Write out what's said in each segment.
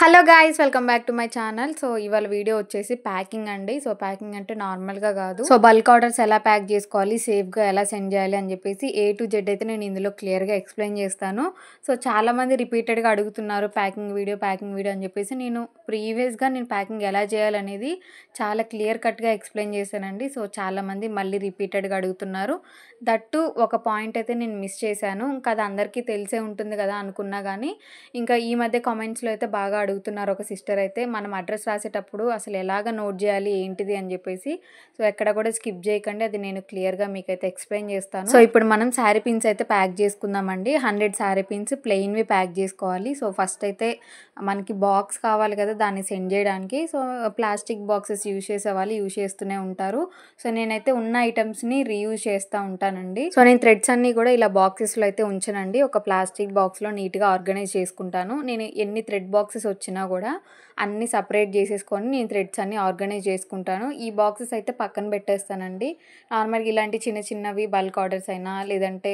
Hello guys welcome back to my channel. So ఇవాళ video వచ్చేసి packing అండి. So packing అంటే నార్మల్గా కాదు, సో బల్క్ ఆర్డర్స్ ఎలా ప్యాక్ చేసుకోవాలి, సేఫ్గా ఎలా సెండ్ చేయాలి అని చెప్పేసి A to Z అయితే నేను ఇందులో క్లియర్గా ఎక్స్ప్లెయిన్ చేస్తాను. సో చాలామంది రిపీటెడ్గా అడుగుతున్నారు ప్యాకింగ్ వీడియో అని చెప్పేసి. నేను ప్రీవియస్గా ప్యాకింగ్ ఎలా చేయాలనేది చాలా క్లియర్ కట్గా ఎక్స్ప్లెయిన్ చేశానండి. సో చాలామంది మళ్ళీ రిపీటెడ్గా అడుగుతున్నారు. దట్టు ఒక పాయింట్ అయితే నేను మిస్ చేశాను. ఇంకా అది అందరికీ తెలిసే ఉంటుంది కదా అనుకున్నా కానీ, ఇంకా ఈ మధ్య కామెంట్స్లో అయితే బాగా అడుగుతున్నారు. ఒక సిస్టర్ అయితే మనం అడ్రస్ రాసేటప్పుడు అసలు ఎలాగ నోట్ చేయాలి ఏంటిది అని చెప్పేసి. సో ఎక్కడ కూడా స్కిప్ చేయకండి, అది నేను క్లియర్గా మీకైతే ఎక్స్ప్లెయిన్ చేస్తాను. సో ఇప్పుడు మనం శారీ పిన్స్ అయితే ప్యాక్ చేసుకుందామండి. 100 శారీ పిన్స్ ప్లెయిన్వి ప్యాక్ చేసుకోవాలి. సో ఫస్ట్ అయితే మనకి బాక్స్ కావాలి కదా దాన్ని సెండ్ చేయడానికి. సో ప్లాస్టిక్ బాక్సెస్ యూజ్ చేసే వాళ్ళు యూజ్ చేస్తూనే ఉంటారు. సో నేనైతే ఉన్న ఐటమ్స్ని రీయూజ్ చేస్తూ ఉంటానండి. సో నేను థ్రెడ్స్ అన్నీ కూడా ఇలా బాక్సెస్లో అయితే ఉంచనండి. ఒక ప్లాస్టిక్ బాక్స్లో నీట్గా ఆర్గనైజ్ చేసుకుంటాను. నేను ఎన్ని థ్రెడ్ బాక్సెస్ వచ్చినా కూడా అన్నీ సపరేట్ చేసేసుకొని నేను థ్రెడ్స్ అన్నీ ఆర్గనైజ్ చేసుకుంటాను. ఈ బాక్సెస్ అయితే పక్కన పెట్టేస్తానండి. నార్మల్గా ఇలాంటి చిన్న చిన్నవి బల్క్ ఆర్డర్స్ అయినా లేదంటే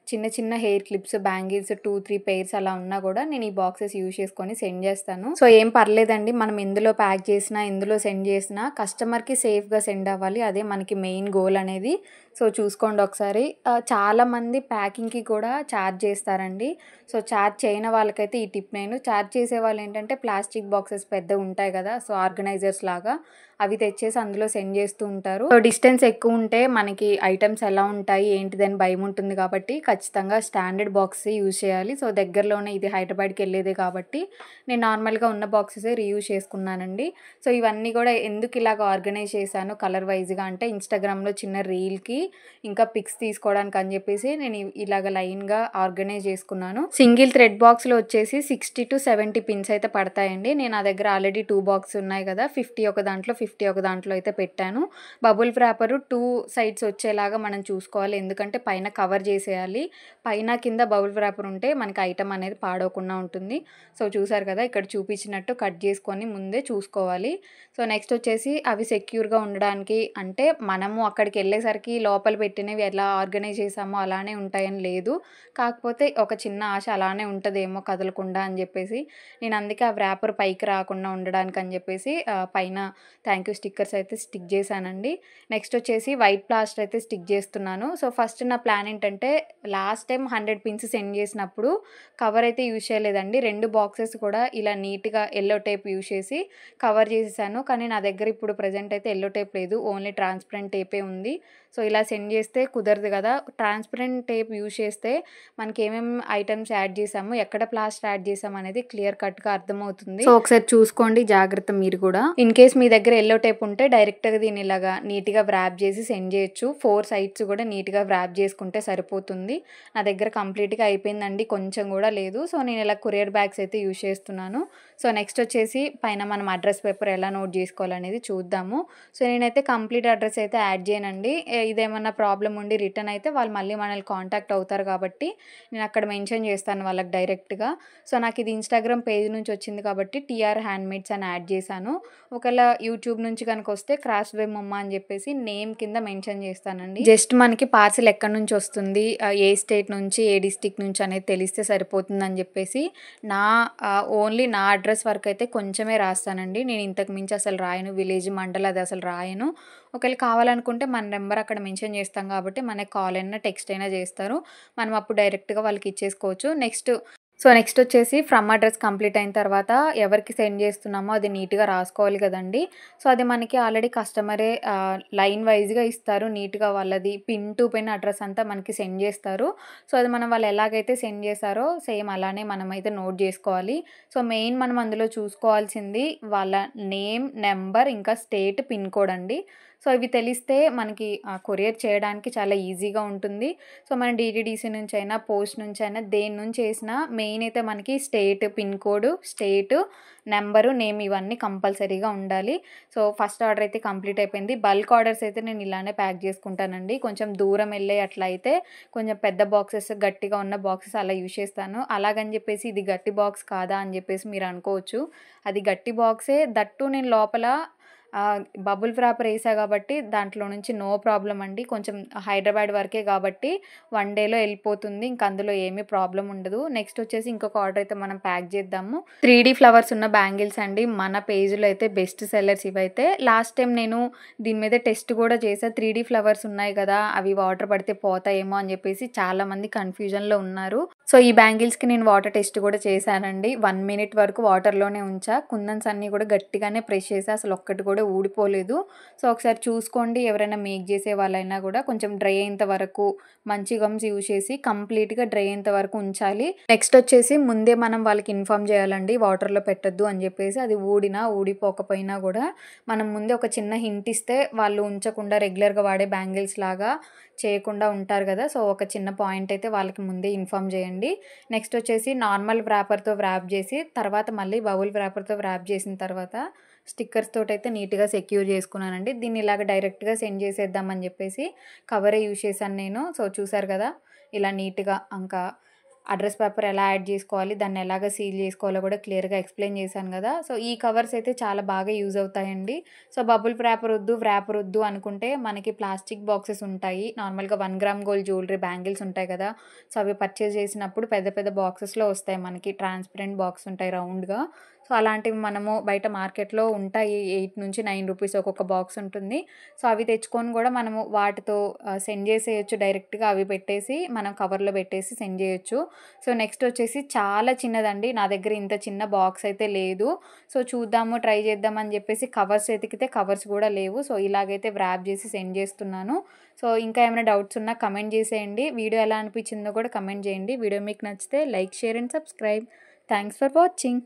చిన్న చిన్న హెయిర్ క్లిప్స్, బ్యాంగిల్స్ 2-3 పెయిర్స్ అలా ఉన్నా కూడా నేను ఈ బాక్సెస్ యూజ్ చేసుకొని సెండ్ చేస్తాను. సో ఏం పర్లేదండి, మనం ఎందులో ప్యాక్ చేసినా ఎందులో సెండ్ చేసినా కస్టమర్కి సేఫ్గా సెండ్ అవ్వాలి. అదే మనకి మెయిన్ గోల్ అనేది. సో చూసుకోండి ఒకసారి. చాలామంది ప్యాకింగ్కి కూడా ఛార్జ్ చేస్తారండి. సో ఛార్జ్ చేయని వాళ్ళకైతే ఈ టిప్ నేను ఛార్జ్ చేసే వాళ్ళు ఏంటంటే ప్లాస్టిక్ బాక్సెస్ పెద్దగా ఉంటాయి కదా, సో ఆర్గనైజర్స్ లాగా అవి తెచ్చేసి అందులో సెండ్ చేస్తూ ఉంటారు. సో డిస్టెన్స్ ఎక్కువ ఉంటే మనకి ఐటమ్స్ ఎలా ఉంటాయి ఏంటిదని భయం ఉంటుంది కాబట్టి ఖచ్చితంగా స్టాండర్డ్ బాక్స్ యూజ్ చేయాలి. సో దగ్గరలోనే ఇది హైదరాబాద్కి వెళ్ళేదే కాబట్టి నేను నార్మల్గా ఉన్న బాక్సెసే రీయూజ్ చేసుకున్నానండి. సో ఇవన్నీ కూడా ఎందుకు ఇలాగ ఆర్గనైజ్ చేశాను కలర్ వైజ్గా అంటే ఇన్స్టాగ్రామ్లో చిన్న రీల్కి ఇంకా పిక్స్ తీసుకోవడానికి అని చెప్పేసి నేను ఇలాగ లైన్గా ఆర్గనైజ్ చేసుకున్నాను. సింగిల్ థ్రెడ్ బాక్స్లో వచ్చేసి 60 to 70 పిన్స్ అయితే పడతాయండి. నేను నా దగ్గర ఆల్రెడీ 2 బాక్స్ ఉన్నాయి కదా, 50 ఒక దాంట్లో 50 ఒక దాంట్లో అయితే పెట్టాను. బబుల్ వ్రాపరు 2 సైడ్స్ వచ్చేలాగా మనం చూసుకోవాలి, ఎందుకంటే పైన కవర్ చేసేయాలి. పైన కింద బబుల్ వ్రాపర్ ఉంటే మనకి ఐటమ్ అనేది పాడవకుండా ఉంటుంది. సో చూసారు కదా, ఇక్కడ చూపించినట్టు కట్ చేసుకొని ముందే చూసుకోవాలి. సో నెక్స్ట్ వచ్చేసి అవి సెక్యూర్గా ఉండడానికి, అంటే మనము అక్కడికి వెళ్ళేసరికి లోపల పెట్టినవి ఎలా ఆర్గనైజ్ చేసామో అలానే ఉంటాయని లేదు, కాకపోతే ఒక చిన్న ఆశ అలానే ఉంటుందేమో కదలకుండా అని చెప్పేసి నేను అందుకే ఆ వ్రాపర్ పైకి రాకుండా ఉండడానికి అని చెప్పేసి పైన థ్యాంక్ యూ స్టిక్కర్స్ అయితే స్టిక్ చేశానండి. నెక్స్ట్ వచ్చేసి వైట్ ప్లాస్టర్ అయితే స్టిక్ చేస్తున్నాను. సో ఫస్ట్ నా ప్లాన్ ఏంటంటే లాస్ట్ టైం 100 పిన్స్ సెండ్ చేసినప్పుడు కవర్ అయితే యూజ్ చేయలేదండి. 2 బాక్సెస్ కూడా ఇలా నీట్గా ఎల్లో టేప్ యూజ్ చేసి కవర్ చేసేసాను. కానీ నా దగ్గర ఇప్పుడు ప్రజెంట్ అయితే ఎల్లో టేప్ లేదు, ఓన్లీ ట్రాన్స్పరెంట్ టేపే ఉంది. సో ఇలా సెండ్ చేస్తే కుదరదు కదా, ట్రాన్స్పరెంట్ టేప్ యూజ్ చేస్తే మనకి ఏమేమి ఐటమ్స్ యాడ్ చేసాము, ఎక్కడ ప్లాస్టర్ యాడ్ చేసాము అనేది క్లియర్ కట్గా అర్థమవుతుంది. సో ఒకసారి చూసుకోండి జాగ్రత్త మీరు కూడా. ఇన్ కేస్ మీ దగ్గర ఎల్లో టేప్ ఉంటే డైరెక్ట్గా దీన్ని ఇలాగా నీట్గా వ్రాప్ చేసి సెండ్ చేయొచ్చు. 4 సైడ్స్ కూడా నీట్గా వ్రాప్ చేసుకుంటే సరిపోతుంది. నా దగ్గర కంప్లీట్గా అయిపోయిందండి, కొంచెం కూడా లేదు. సో నేను ఇలా కొరియర్ బ్యాగ్స్ అయితే యూజ్ చేస్తున్నాను. సో నెక్స్ట్ వచ్చేసి పైన మనం అడ్రస్ పేపర్ ఎలా నోట్ చేసుకోవాలనేది చూద్దాము. సో నేనైతే కంప్లీట్ అడ్రస్ అయితే యాడ్ చేయనండి. ఇదేమన్నా ప్రాబ్లం ఉండి రిటర్న్ అయితే వాళ్ళు మళ్ళీ మనల్ని కాంటాక్ట్ అవుతారు కాబట్టి నేను అక్కడ మెన్షన్ చేస్తాను వాళ్ళకి డైరెక్ట్గా. సో నాకు ఇది ఇన్స్టాగ్రామ్ పేజ్ నుంచి వచ్చింది కాబట్టి TR హ్యాండ్మేడ్స్ అని యాడ్ చేశాను. ఒకవేళ యూట్యూబ్ నుంచి కనుక వస్తే క్రాఫ్ట్స్ బై మమ్మ అని చెప్పేసి నేమ్ కింద మెన్షన్ చేస్తానండి. జస్ట్ మనకి పార్సిల్ ఎక్కడి నుంచి వస్తుంది, ఏ స్టేట్ నుంచి ఏ డిస్టిక్ నుంచి అనేది తెలిస్తే సరిపోతుంది అని చెప్పేసి నా ఓన్లీ నా అడ్రస్ వరకు అయితే కొంచెమే రాస్తానండి. నేను ఇంతకు మించి అసలు రాయను, విలేజ్ మండల్ అది అసలు రాయను. ఒకవేళ కావాలనుకుంటే మన నెంబర్ అక్కడ మెన్షన్ చేస్తాం కాబట్టి మనకి కాల్ అయినా టెక్స్ట్ అయినా చేస్తారు, మనం అప్పుడు డైరెక్ట్గా వాళ్ళకి ఇచ్చేసుకోవచ్చు. నెక్స్ట్ వచ్చేసి ఫ్రమ్ అడ్రస్ కంప్లీట్ అయిన తర్వాత ఎవరికి సెండ్ చేస్తున్నామో అది నీట్గా రాసుకోవాలి కదండి. సో అది మనకి ఆల్రెడీ కస్టమరే లైన్ వైజ్గా ఇస్తారు, నీట్గా వాళ్ళది పిన్ టు పిన్ అడ్రస్ అంతా మనకి సెండ్ చేస్తారు. సో అది మనం వాళ్ళు ఎలాగైతే సెండ్ చేస్తారో సేమ్ అలానే మనం అయితే నోట్ చేసుకోవాలి. సో మెయిన్ మనం అందులో చూసుకోవాల్సింది వాళ్ళ నేమ్, నెంబర్, ఇంకా స్టేట్, పిన్ కోడ్ అండి. సో ఇవి తెలిస్తే మనకి కొరియర్ చేయడానికి చాలా ఈజీగా ఉంటుంది. సో మన DTDC నుంచి అయినా పోస్ట్ నుంచి అయినా దేని నుంచి వేసినా మెయిన్ అయితే మనకి state, pin code, state, number, name ఇవన్నీ కంపల్సరీగా ఉండాలి. సో ఫస్ట్ ఆర్డర్ అయితే కంప్లీట్ అయిపోయింది. బల్క్ ఆర్డర్స్ అయితే నేను ఇలానే ప్యాక్ చేసుకుంటానండి. కొంచెం దూరం వెళ్ళే అట్లా అయితే కొంచెం పెద్ద బాక్సెస్, గట్టిగా ఉన్న బాక్సెస్ అలా యూజ్ చేస్తాను. అలాగని చెప్పేసి ఇది గట్టి బాక్స్ కాదా అని చెప్పేసి మీరు అనుకోవచ్చు, అది గట్టి బాక్సే. దట్టు నేను లోపల బబుల్ వ్రాపర్ ఏసా కాబట్టి దాంట్లో నుంచి నో ప్రాబ్లమ్ అండి. కొంచెం హైదరాబాద్ వరకే కాబట్టి 1 డేలో ఎళ్ళిపోతుంది. ఇంక అందులో ఏమీ ప్రాబ్లమ్ ఉండదు. నెక్స్ట్ వచ్చేసి ఇంకొక ఆర్డర్ అయితే మనం ప్యాక్ చేద్దాము. 3D ఫ్లవర్స్ ఉన్న బ్యాంగిల్స్ అండి. మన పేజ్‌లో అయితే బెస్ట్ సెల్లర్స్ ఇవైతే. లాస్ట్ టైం నేను దీని మీద టెస్ట్ కూడా చేశా. 3D ఫ్లవర్స్ ఉన్నాయి కదా! అవి వాటర్ పడితే పోతాయేమో అని చెప్పేసి చాలామంది కన్‌ఫ్యూజన్‌లో ఉన్నారు. సో, ఈ బ్యాంగిల్స్‌కి నేను వాటర్ టెస్ట్ కూడా చేశానండి. 1 మినిట్ వరకు వాటర్‌లోనే ఉంచా. కుందన్స్ అన్నీ కూడా గట్టిగానే ప్రెస్ చేశా. అసలు ఒక్కటి కూడా ఊడిపోలేదు. సో, ఒకసారి చూసుకోండి. ఎవరైనా మేక్ చేసే వాళ్ళైనా కూడా కొంచెం డ్రై అయ్యేంత వరకు మంచి గమ్స్ యూజ్ చేసి కంప్లీట్‌గా డ్రై అయ్యేంత వరకు ఉంచాలి. నెక్స్ట్ వచ్చేసి ముందే మనం వాళ్ళకి ఇన్ఫార్మ్ చేయాలండి. వాటర్‌లో పెట్టొద్దు అని చెప్పేసి. అది ఊడినా, ఊడిపోకపోయినా కూడా మనం ముందే ఒక చిన్న హింట్ ఇస్తే వాళ్ళు ఉంచకుండా రెగ్యులర్‌గా వాడే బ్యాంగిల్స్ లాగా చేయకుండా ఉంటారు కదా! సో, ఒక చిన్న పాయింట్ అయితే వాళ్ళకి ముందే ఇన్ఫార్మ్ చేయండి. నెక్స్ట్ వచ్చేసి నార్మల్ వ్రాపర్‌తో వ్రాప్ చేసి తర్వాత మళ్ళీ బబుల్ వ్రాపర్‌తో వ్రాప్ చేసిన తర్వాత స్టిక్కర్స్ తోటైతే నీట్‌గా సెక్యూర్ చేసుకున్నానండి. దీన్ని ఇలాగ డైరెక్ట్‌గా సెండ్ చేసేద్దామని చెప్పేసి కవరే యూజ్ చేశాను నేను. సో, చూసారు కదా! ఇలా నీట్‌గా ఇంకా అడ్రెస్ పేపర్ ఎలా యాడ్ చేసుకోవాలి, దాన్ని ఎలాగ సీల్ చేసుకోవాలో కూడా క్లియర్‌గా ఎక్స్‌ప్లెయిన్ చేశాను కదా! సో, ఈ కవర్స్ అయితే చాలా బాగా యూజ్ అవుతాయండి. సో, బబుల్ వ్రాపర్ వద్దు అనుకుంటే మనకి ప్లాస్టిక్ బాక్సెస్ ఉంటాయి. నార్మల్‌గా 1 గ్రామ్ గోల్డ్ జ్యువెలరీ బ్యాంగిల్స్ ఉంటాయి కదా! సో, అవి పర్చేస్ చేసినప్పుడు పెద్ద పెద్ద బాక్సెస్‌లో వస్తాయి మనకి. ట్రాన్స్‌పరెంట్ బాక్స్ ఉంటాయి రౌండ్‌గా. సో, అలాంటివి మనము బయట మార్కెట్‌లో ఉంటాయి. 8-9 రూపీస్ ఒక్కొక్క బాక్స్ ఉంటుంది. సో, అవి తెచ్చుకొని కూడా మనము వాటితో సెండ్ చేసేయొచ్చు డైరెక్ట్‌గా. అవి పెట్టేసి మనం కవర్‌లో పెట్టేసి సెండ్ చేయొచ్చు. సో, నెక్స్ట్ వచ్చేసి చాలా చిన్నదండి. నా దగ్గర ఇంత చిన్న బాక్స్ అయితే లేదు. సో, చూద్దాము, ట్రై చేద్దాం అని చెప్పేసి కవర్స్ వెతికితే కవర్స్ కూడా లేవు. సో, ఇలాగైతే వ్రాప్ చేసి సెండ్ చేస్తున్నాను. సో, ఇంకా ఏమైనా డౌట్స్ ఉన్నా కమెంట్ చేసేయండి. వీడియో ఎలా అనిపించిందో కూడా కమెంట్ చేయండి. వీడియో మీకు నచ్చితే like, share and subscribe. Thanks for watching.